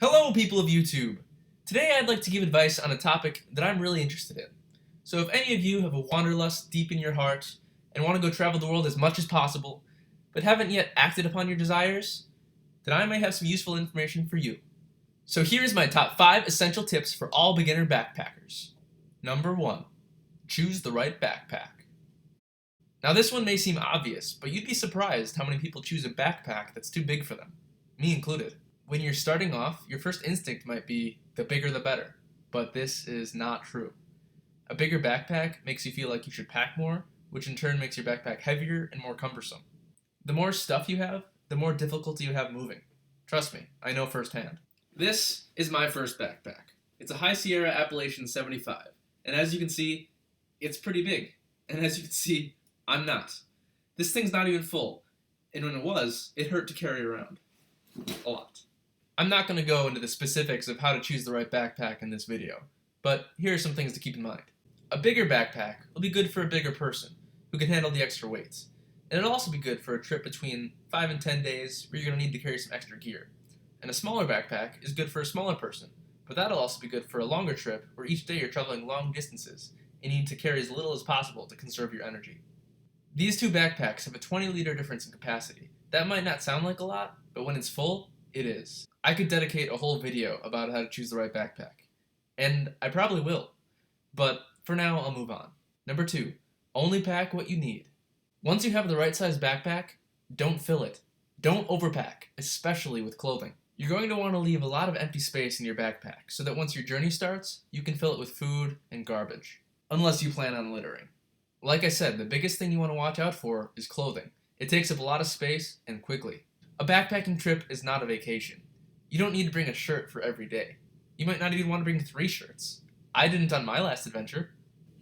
Hello, people of YouTube! Today I'd like to give advice on a topic that I'm really interested in. So if any of you have a wanderlust deep in your heart and want to go travel the world as much as possible, but haven't yet acted upon your desires, then I may have some useful information for you. So here is my top 5 essential tips for all beginner backpackers. Number 1. Choose the right backpack. Now this one may seem obvious, but you'd be surprised how many people choose a backpack that's too big for them, me included. When you're starting off, your first instinct might be the bigger the better, but this is not true. A bigger backpack makes you feel like you should pack more, which in turn makes your backpack heavier and more cumbersome. The more stuff you have, the more difficulty you have moving. Trust me, I know firsthand. This is my first backpack. It's a High Sierra Appalachian 75, and as you can see, it's pretty big. And as you can see, I'm not. This thing's not even full, and when it was, it hurt to carry around. A lot. I'm not going to go into the specifics of how to choose the right backpack in this video, but here are some things to keep in mind. A bigger backpack will be good for a bigger person who can handle the extra weights, and it'll also be good for a trip between 5 and 10 days where you're going to need to carry some extra gear. And a smaller backpack is good for a smaller person, but that'll also be good for a longer trip where each day you're traveling long distances and you need to carry as little as possible to conserve your energy. These two backpacks have a 20-liter difference in capacity. That might not sound like a lot, but when it's full, it is. I could dedicate a whole video about how to choose the right backpack. And I probably will. But for now, I'll move on. Number 2. Only pack what you need. Once you have the right size backpack, don't fill it. Don't overpack, especially with clothing. You're going to want to leave a lot of empty space in your backpack so that once your journey starts, you can fill it with food and garbage. Unless you plan on littering. Like I said, the biggest thing you want to watch out for is clothing. It takes up a lot of space and quickly. A backpacking trip is not a vacation. You don't need to bring a shirt for every day. You might not even want to bring 3 shirts. I didn't on my last adventure.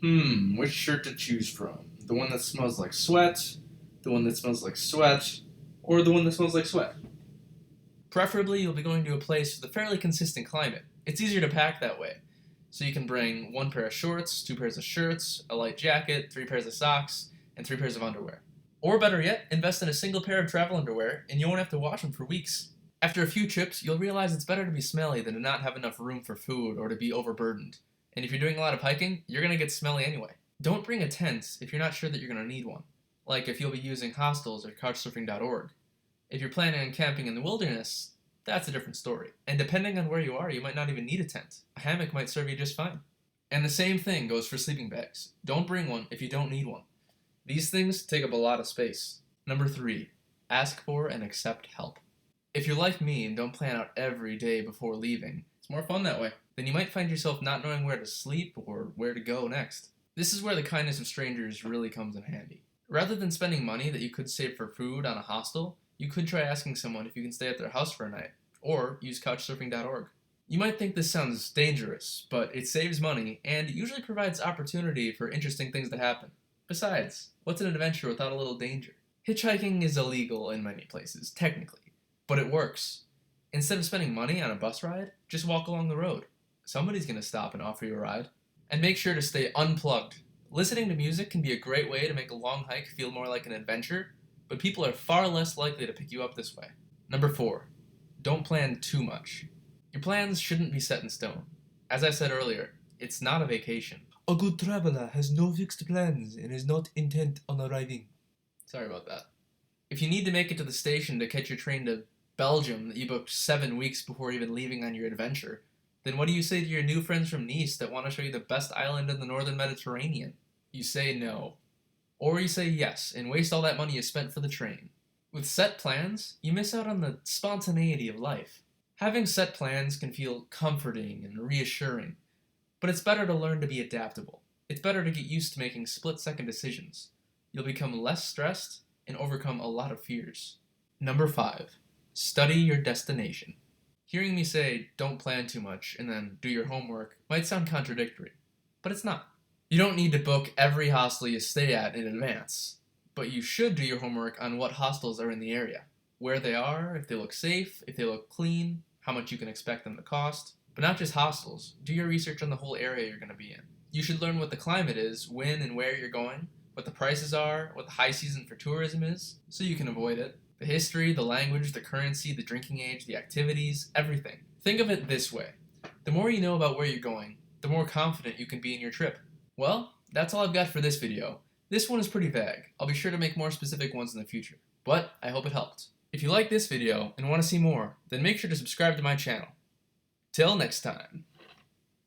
Which shirt to choose from? The one that smells like sweat, the one that smells like sweat, or the one that smells like sweat? Preferably, you'll be going to a place with a fairly consistent climate. It's easier to pack that way. So you can bring 1 pair of shorts, 2 pairs of shirts, a light jacket, 3 pairs of socks, and 3 pairs of underwear. Or better yet, invest in a single pair of travel underwear and you won't have to wash them for weeks. After a few trips, you'll realize it's better to be smelly than to not have enough room for food or to be overburdened. And if you're doing a lot of hiking, you're going to get smelly anyway. Don't bring a tent if you're not sure that you're going to need one, like if you'll be using hostels or couchsurfing.org. If you're planning on camping in the wilderness, that's a different story. And depending on where you are, you might not even need a tent. A hammock might serve you just fine. And the same thing goes for sleeping bags. Don't bring one if you don't need one. These things take up a lot of space. Number 3. Ask for and accept help. If you're like me and don't plan out every day before leaving, it's more fun that way. Then you might find yourself not knowing where to sleep or where to go next. This is where the kindness of strangers really comes in handy. Rather than spending money that you could save for food on a hostel, you could try asking someone if you can stay at their house for a night, or use couchsurfing.org. You might think this sounds dangerous, but it saves money and it usually provides opportunity for interesting things to happen. Besides, what's an adventure without a little danger? Hitchhiking is illegal in many places, technically, but it works. Instead of spending money on a bus ride, just walk along the road. Somebody's going to stop and offer you a ride. And make sure to stay unplugged. Listening to music can be a great way to make a long hike feel more like an adventure, but people are far less likely to pick you up this way. Number 4. Don't plan too much. Your plans shouldn't be set in stone. As I said earlier, it's not a vacation. A good traveler has no fixed plans and is not intent on arriving. Sorry about that. If you need to make it to the station to catch your train to Belgium that you booked 7 weeks before even leaving on your adventure, then what do you say to your new friends from Nice that want to show you the best island in the northern Mediterranean? You say no. Or you say yes and waste all that money you spent for the train. With set plans, you miss out on the spontaneity of life. Having set plans can feel comforting and reassuring, but it's better to learn to be adaptable. It's better to get used to making split-second decisions. You'll become less stressed and overcome a lot of fears. Number 5. Study your destination. Hearing me say, don't plan too much, and then do your homework might sound contradictory, but it's not. You don't need to book every hostel you stay at in advance, but you should do your homework on what hostels are in the area, where they are, if they look safe, if they look clean, how much you can expect them to cost. But not just hostels. Do your research on the whole area you're going to be in. You should learn what the climate is, when and where you're going, what the prices are, what the high season for tourism is, so you can avoid it. The history, the language, the currency, the drinking age, the activities, everything. Think of it this way. The more you know about where you're going, the more confident you can be in your trip. Well, that's all I've got for this video. This one is pretty vague. I'll be sure to make more specific ones in the future. But I hope it helped. If you like this video and want to see more, then make sure to subscribe to my channel. Till next time.